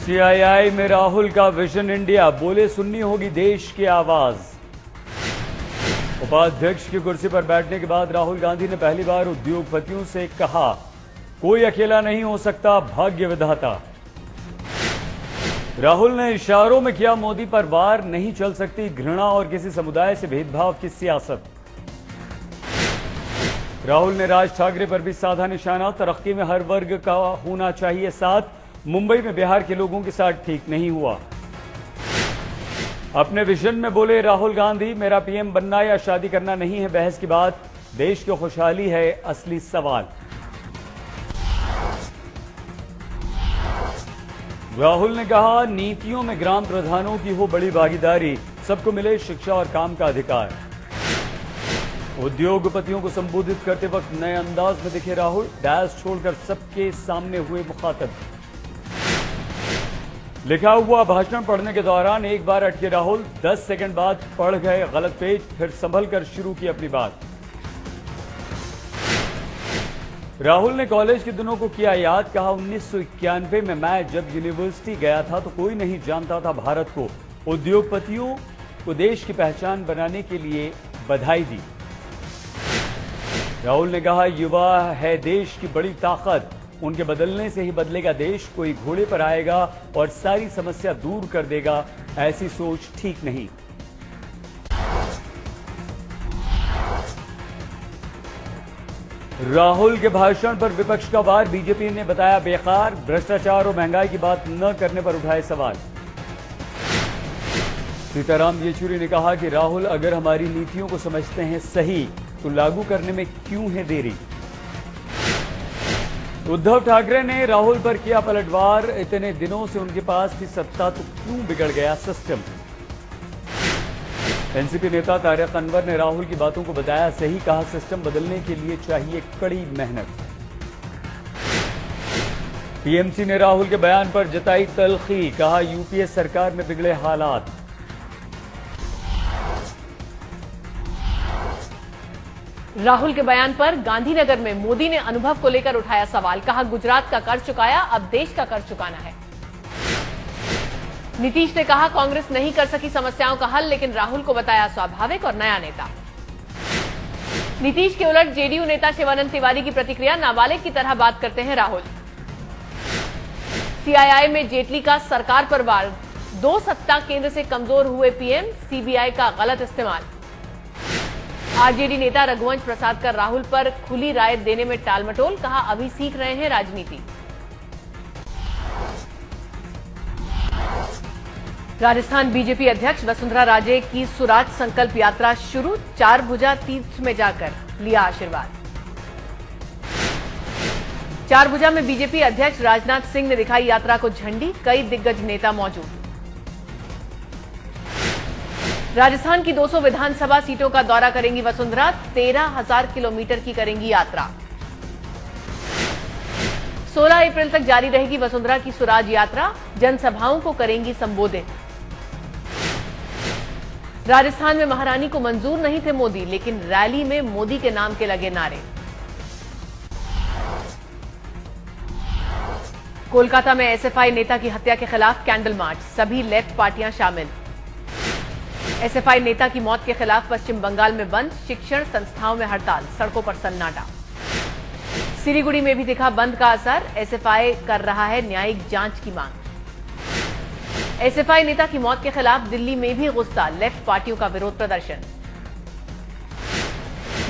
CII में राहुल का vision India, बोले सुननी होगी देश की आवाज। उपाध्यक्ष की कुर्सी पर बैठने के बाद राहुल गांधी ने पहली बार उद्योगपतियों से कहा, कोई अकेला नहीं हो सकता, भाग्य विधाता। राहुल ने इशारों में किया, मोदी पर वार नहीं चल सकती, घृणा और किसी समुदाय से भेदभाव की सियासत। राहुल ने राज ठाकरे पर भी साधा निशाना, तरक्की में हर वर्ग का होना चाहिए साथ, मुंबई में बिहार के लोगों के साथ ठीक नहीं हुआ। अपने विजन में बोले राहुल गांधी, मेरा पीएम बनना या शादी करना नहीं है बहस की बात, देश की खुशहाली है असली सवाल। राहुल ने कहा, नीतियों में ग्राम प्रधानों की हो बड़ी भागीदारी, सबको मिले शिक्षा और काम का अधिकार। उद्योगपतियों को संबोधित करते वक्त नए अंदाज में दिखे राहुल, डैश छोड़कर सबके सामने हुए मुखातब। लिखा हुआ भाषण पढ़ने के दौरान एक बार अटके राहुल, 10 सेकंड बाद पढ़ गए गलत पेज, फिर संभल कर शुरू की अपनी बात। राहुल ने कॉलेज के दिनों को किया याद, कहा 1991 में मैं जब यूनिवर्सिटी गया था तो कोई नहीं जानता था भारत को, उद्योगपतियों को देश की पहचान बनाने के लिए बधाई दी। राहुल ने कहा, युवा है देश की बड़ी ताकत, उनके बदलने से ही बदलेगा देश, कोई घोड़े पर आएगा और सारी समस्या दूर कर देगा, ऐसी सोच ठीक नहीं। राहुल के भाषण पर विपक्ष का वार, बीजेपी ने बताया बेकार, भ्रष्टाचार और महंगाई की बात न करने पर उठाए सवाल। सीताराम येचुरी ने कहा कि राहुल अगर हमारी नीतियों को समझते हैं सही तो लागू करने में क्यों है देरी। उद्धव ठाकरे ने राहुल पर किया पलटवार, इतने दिनों से उनके पास थी सत्ता तो क्यों बिगड़ गया सिस्टम। एनसीपी नेता तारिक अनवर ने राहुल की बातों को बताया सही, कहा सिस्टम बदलने के लिए चाहिए कड़ी मेहनत। टीएमसी ने राहुल के बयान पर जताई तल्खी, कहा यूपीए सरकार में बिगड़े हालात। राहुल के बयान पर गांधीनगर में मोदी ने अनुभव को लेकर उठाया सवाल, कहा गुजरात का कर्ज चुकाया, अब देश का कर्ज चुकाना है। नीतीश ने कहा कांग्रेस नहीं कर सकी समस्याओं का हल, लेकिन राहुल को बताया स्वाभाविक और नया नेता। नीतीश के उलट जेडीयू नेता शिवानंद तिवारी की प्रतिक्रिया, नाबालिग की तरह बात करते हैं राहुल। सीआईआई में जेटली का सरकार पर वार, 2 सप्ताह केंद्र से कमजोर हुए पीएम, सीबीआई का गलत इस्तेमाल। आरजेडी नेता रघुवंश प्रसाद का राहुल पर खुली राय देने में टालमटोल, कहा अभी सीख रहे हैं राजनीति। राजस्थान बीजेपी अध्यक्ष वसुंधरा राजे की सुराज संकल्प यात्रा शुरू, 4 भुजा तीर्थ में जाकर लिया आशीर्वाद। 4 भुजा में बीजेपी अध्यक्ष राजनाथ सिंह ने दिखाई यात्रा को झंडी, कई दिग्गज नेता मौजूद। राजस्थान की 200 विधानसभा सीटों का दौरा करेंगी वसुंधरा, 13,000 किलोमीटर की करेंगी यात्रा। 16 अप्रैल तक जारी रहेगी वसुंधरा की सुराज यात्रा, जनसभाओं को करेंगी संबोधित। राजस्थान में महारानी को मंजूर नहीं थे मोदी, लेकिन रैली में मोदी के नाम के लगे नारे। कोलकाता में एसएफआई नेता की हत्या के खिलाफ कैंडल मार्च, सभी लेफ्ट पार्टियां शामिल। एसएफआई नेता की मौत के खिलाफ पश्चिम बंगाल में बंद, शिक्षण संस्थाओं में हड़ताल, सड़कों पर सन्नाटा। सिलीगुड़ी में भी दिखा बंद का असर, एसएफआई कर रहा है न्यायिक जांच की मांग। एसएफआई नेता की मौत के खिलाफ दिल्ली में भी गुस्सा, लेफ्ट पार्टियों का विरोध प्रदर्शन।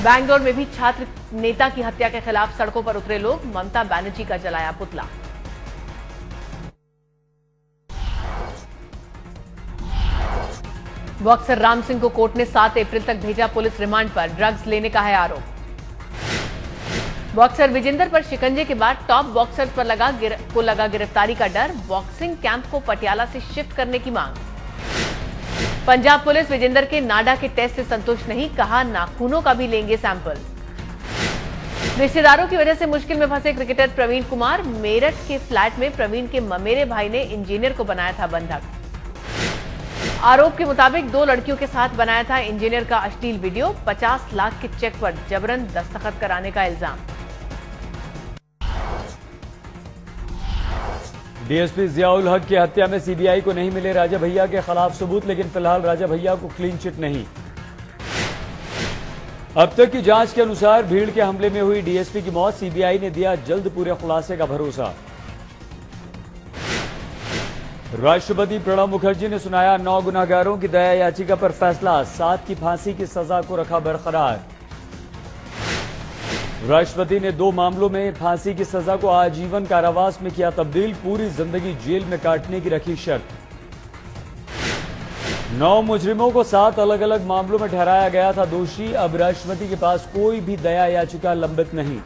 बैंगलोर में भी छात्र नेता की हत्या के खिलाफ सड़कों पर उतरे लोग, ममता बनर्जी का जलाया पुतला। बॉक्सर राम सिंह को कोर्ट ने 7 अप्रैल तक भेजा पुलिस रिमांड पर, ड्रग्स लेने का है आरोप। बॉक्सर विजेंदर पर शिकंजे के बाद टॉप बॉक्सर पर लगा गिरफ्तारी का डर, बॉक्सिंग कैंप को पटियाला से शिफ्ट करने की मांग। पंजाब पुलिस विजेंदर के नाडा के टेस्ट से संतुष्ट नहीं, कहा नाखूनों का भी लेंगे सैंपल। रिश्तेदारों की वजह से मुश्किल में फंसे क्रिकेटर प्रवीण कुमार, मेरठ के फ्लैट में प्रवीण के ममेरे भाई ने इंजीनियर को बनाया था बंधक। आरोप के मुताबिक 2 लड़कियों के साथ बनाया था इंजीनियर का अश्लील वीडियो, 50 लाख के चेक पर जबरन दस्तखत कराने का इल्जाम। डीएसपी जियाउल हक की हत्या में सीबीआई को नहीं मिले राजा भैया के खिलाफ सबूत, लेकिन फिलहाल राजा भैया को क्लीन चिट नहीं। अब तक की जांच के अनुसार भीड़ के हमले में हुई डीएसपी की मौत, सीबीआई ने दिया जल्द पूरे खुलासे का भरोसा। राष्ट्रपति प्रणब मुखर्जी ने सुनाया 9 गुनाहगारों की दया याचिका पर फैसला, 7 की फांसी की सजा को रखा बरकरार। राष्ट्रपति ने 2 मामलों में फांसी की सजा को आजीवन कारावास में किया तब्दील, पूरी जिंदगी जेल में काटने की रखी शर्त। 9 मुजरिमों को 7 अलग अलग मामलों में ठहराया गया था दोषी, अब राष्ट्रपति के पास कोई भी दया याचिका लंबित नहीं।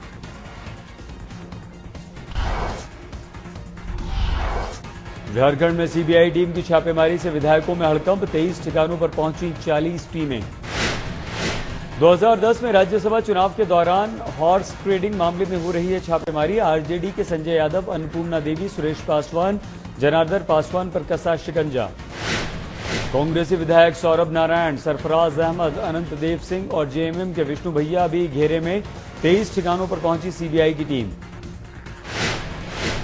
झारखंड में सीबीआई टीम की छापेमारी से विधायकों में हड़कंप, 23 ठिकानों पर पहुंची 40 टीमें। 2010 में राज्यसभा चुनाव के दौरान हॉर्स ट्रेडिंग मामले में हो रही है छापेमारी, आरजेडी के संजय यादव, अन्नपूर्णा देवी, सुरेश पासवान, जनार्दन पासवान पर कसा शिकंजा। कांग्रेसी विधायक सौरभ नारायण, सरफराज अहमद, अनंत देव सिंह और जेएमएम के विष्णु भैया भी घेरे में, 23 ठिकानों पर पहुंची सीबीआई की टीम।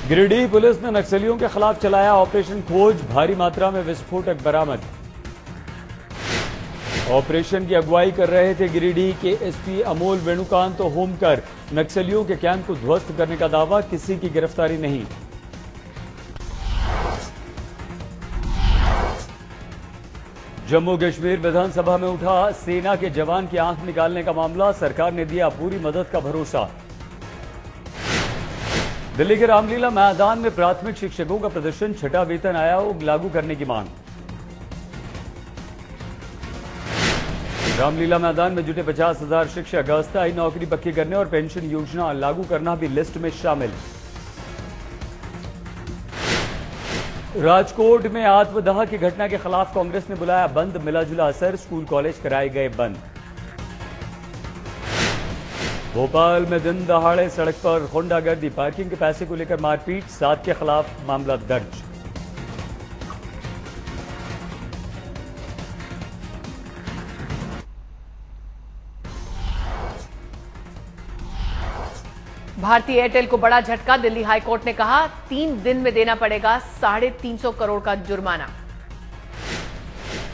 गिरिडीह पुलिस ने नक्सलियों के खिलाफ चलाया ऑपरेशन खोज, भारी मात्रा में विस्फोटक बरामद। ऑपरेशन की अगुवाई कर रहे थे गिरिडीह के एसपी अमोल वेणुकांत होमकर, नक्सलियों के कैंप को ध्वस्त करने का दावा, किसी की गिरफ्तारी नहीं। जम्मू कश्मीर विधानसभा में उठा सेना के जवान की आंख निकालने का मामला, सरकार ने दिया पूरी मदद का भरोसा। दिल्ली के रामलीला मैदान में प्राथमिक शिक्षकों का प्रदर्शन, छठा वेतन आयोग लागू करने की मांग। रामलीला मैदान में जुटे 50,000 शिक्षक, अस्थायी नौकरी पक्की करने और पेंशन योजना लागू करना भी लिस्ट में शामिल। राजकोट में आत्मदाह की घटना के खिलाफ कांग्रेस ने बुलाया बंद, मिलाजुला असर, स्कूल कॉलेज कराए गए बंद। भोपाल में दिन दहाड़े सड़क पर गुंडागर्दी, पार्किंग के पैसे को लेकर मारपीट, 7 के खिलाफ मामला दर्ज। भारतीय एयरटेल को बड़ा झटका, दिल्ली हाईकोर्ट ने कहा 3 दिन में देना पड़ेगा 350 करोड़ का जुर्माना।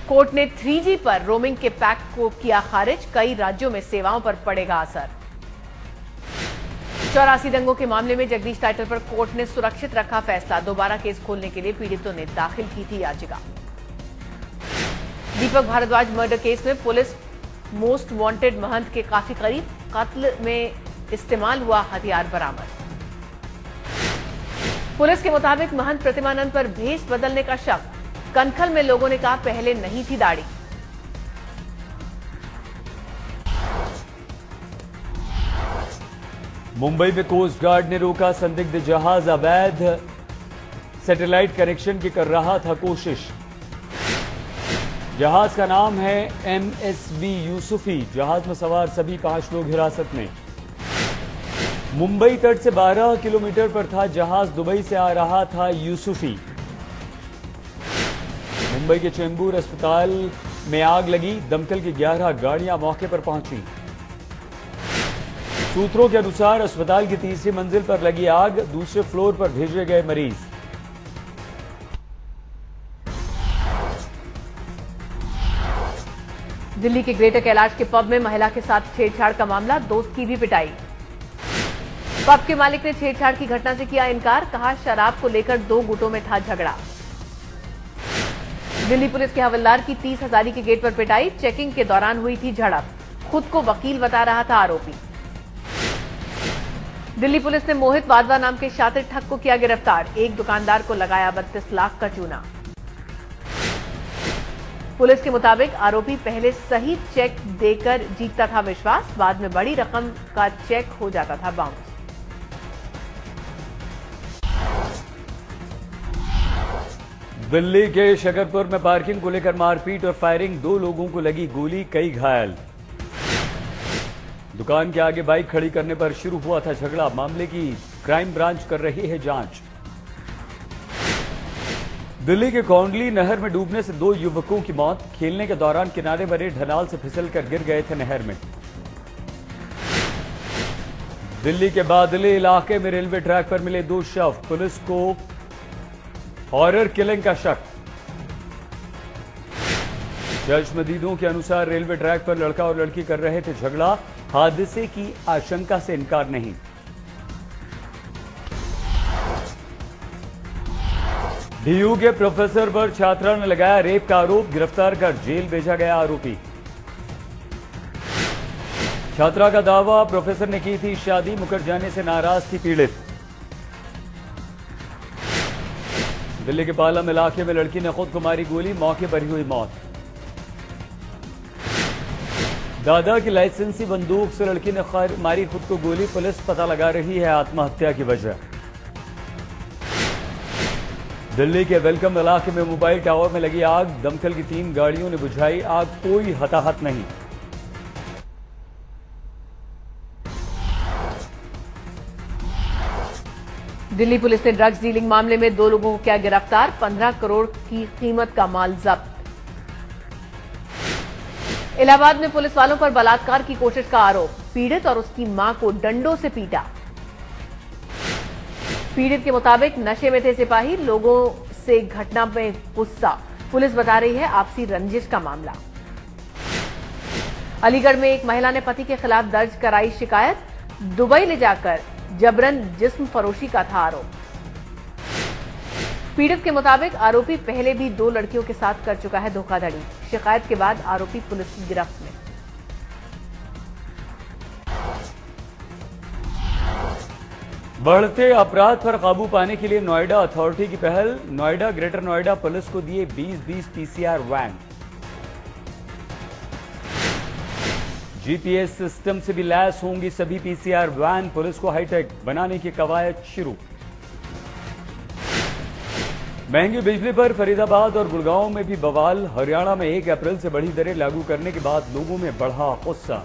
कोर्ट ने 3G पर रोमिंग के पैक को किया खारिज, कई राज्यों में सेवाओं पर पड़ेगा असर। 84 दंगों के मामले में जगदीश टाइटल पर कोर्ट ने सुरक्षित रखा फैसला, दोबारा केस खोलने के लिए पीड़ितों ने दाखिल की थी याचिका। दीपक भारद्वाज मर्डर केस में पुलिस मोस्ट वांटेड महंत के काफी करीब, कत्ल में इस्तेमाल हुआ हथियार बरामद। पुलिस के मुताबिक महंत प्रतिमानंद पर भेष बदलने का शक, कनखल में लोगों ने कहा पहले नहीं थी दाढ़ी। मुंबई में कोस्ट गार्ड ने रोका संदिग्ध जहाज, अवैध सैटेलाइट कनेक्शन की कर रहा था कोशिश। जहाज का नाम है MSV यूसुफी, जहाज में सवार सभी 5 लोग हिरासत में। मुंबई तट से 12 किलोमीटर पर था जहाज, दुबई से आ रहा था यूसुफी। मुंबई के चेंबूर अस्पताल में आग लगी, दमकल की 11 गाड़ियां मौके पर पहुंची। सूत्रों के अनुसार अस्पताल की 3री मंजिल पर लगी आग, दूसरे फ्लोर पर भेजे गए मरीज। दिल्ली के ग्रेटर कैलाश के पब में महिला के साथ छेड़छाड़ का मामला, दोस्त की भी पिटाई। पब के मालिक ने छेड़छाड़ की घटना से किया इनकार, कहा शराब को लेकर 2 गुटों में था झगड़ा। दिल्ली पुलिस के हवलदार की 30 हजारी के गेट पर पिटाई, चेकिंग के दौरान हुई थी झड़प, खुद को वकील बता रहा था आरोपी। दिल्ली पुलिस ने मोहित वाधवा नाम के शातिर ठग को किया गिरफ्तार, एक दुकानदार को लगाया 32 लाख का चूना। पुलिस के मुताबिक आरोपी पहले सही चेक देकर जीतता था विश्वास, बाद में बड़ी रकम का चेक हो जाता था बाउंस। दिल्ली के शकरपुर में पार्किंग को लेकर मारपीट और फायरिंग, 2 लोगों को लगी गोली, कई घायल। दुकान के आगे बाइक खड़ी करने पर शुरू हुआ था झगड़ा, मामले की क्राइम ब्रांच कर रही है जांच। दिल्ली के कौंडली नहर में डूबने से 2 युवकों की मौत, खेलने के दौरान किनारे बने ढनाल से फिसलकर गिर गए थे नहर में। दिल्ली के बादली इलाके में रेलवे ट्रैक पर मिले 2 शव, पुलिस को हॉरर किलिंग का शक। चश्मदीदों के अनुसार रेलवे ट्रैक पर लड़का और लड़की कर रहे थे झगड़ा, हादसे की आशंका से इनकार नहीं। डीयू के प्रोफेसर पर छात्रा ने लगाया रेप का आरोप, गिरफ्तार कर जेल भेजा गया आरोपी। छात्रा का दावा, प्रोफेसर ने की थी शादी, मुकर जाने से नाराज थी पीड़ित। दिल्ली के पालम इलाके में लड़की ने खुद को मारी गोली, मौके पर ही हुई मौत। दादा की लाइसेंसी बंदूक से लड़की ने मारी खुद को गोली, पुलिस पता लगा रही है आत्महत्या की वजह। दिल्ली के वेलकम इलाके में मोबाइल टावर में लगी आग, दमकल की 3 गाड़ियों ने बुझाई आग, कोई हताहत नहीं। दिल्ली पुलिस ने ड्रग्स डीलिंग मामले में 2 लोगों को किया गिरफ्तार, 15 करोड़ की कीमत का माल जब्त। इलाहाबाद में पुलिस वालों पर बलात्कार की कोशिश का आरोप, पीड़ित और उसकी मां को डंडों से पीटा। पीड़ित के मुताबिक नशे में थे सिपाही, लोगों से घटना में गुस्सा, पुलिस बता रही है आपसी रंजिश का मामला। अलीगढ़ में एक महिला ने पति के खिलाफ दर्ज कराई शिकायत, दुबई ले जाकर जबरन जिस्म फरोशी का था आरोप। पीड़ित के मुताबिक आरोपी पहले भी 2 लड़कियों के साथ कर चुका है धोखाधड़ी। शिकायत के बाद आरोपी पुलिस की गिरफ्त में। बढ़ते अपराध पर काबू पाने के लिए नोएडा अथॉरिटी की पहल, नोएडा ग्रेटर नोएडा पुलिस को दिए 20-20 पीसीआर वैन। जीपीएस सिस्टम से भी लैस होंगी सभी पीसीआर वैन, पुलिस को हाईटेक बनाने की कवायद शुरू। महंगी बिजली पर फरीदाबाद और गुड़गांव में भी बवाल, हरियाणा में 1 अप्रैल से बढ़ी दरें लागू करने के बाद लोगों में बढ़ा गुस्सा।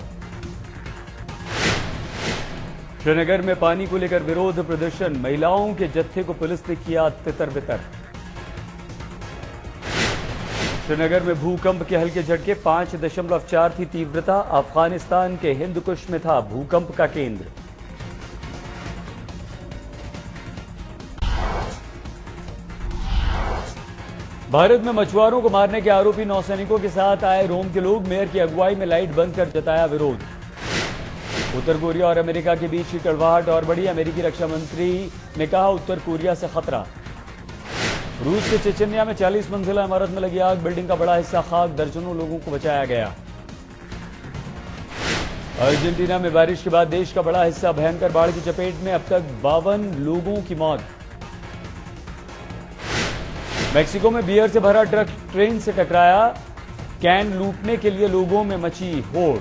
श्रीनगर में पानी को लेकर विरोध प्रदर्शन, महिलाओं के जत्थे को पुलिस ने किया तितर-बितर। श्रीनगर में भूकंप के हल्के झटके, 5.4 थी तीव्रता, अफगानिस्तान के हिंदकुश में था भूकंप का केंद्र। भारत में मछुआरों को मारने के आरोपी नौसैनिकों के साथ आए रोम के लोग, मेयर की अगुवाई में लाइट बंद कर जताया विरोध। उत्तर कोरिया और अमेरिका के बीच की कड़वाहट और बढ़ी, अमेरिकी रक्षा मंत्री ने कहा उत्तर कोरिया से खतरा। रूस के चेचन्या में 40 मंजिला इमारत में लगी आग, बिल्डिंग का बड़ा हिस्सा खाक, दर्जनों लोगों को बचाया गया। अर्जेंटीना में बारिश के बाद देश का बड़ा हिस्सा भयंकर बाढ़ की चपेट में, अब तक 52 लोगों की मौत। मेक्सिको में बियर से भरा ट्रक ट्रेन से टकराया, कैन लूटने के लिए लोगों में मची होड़।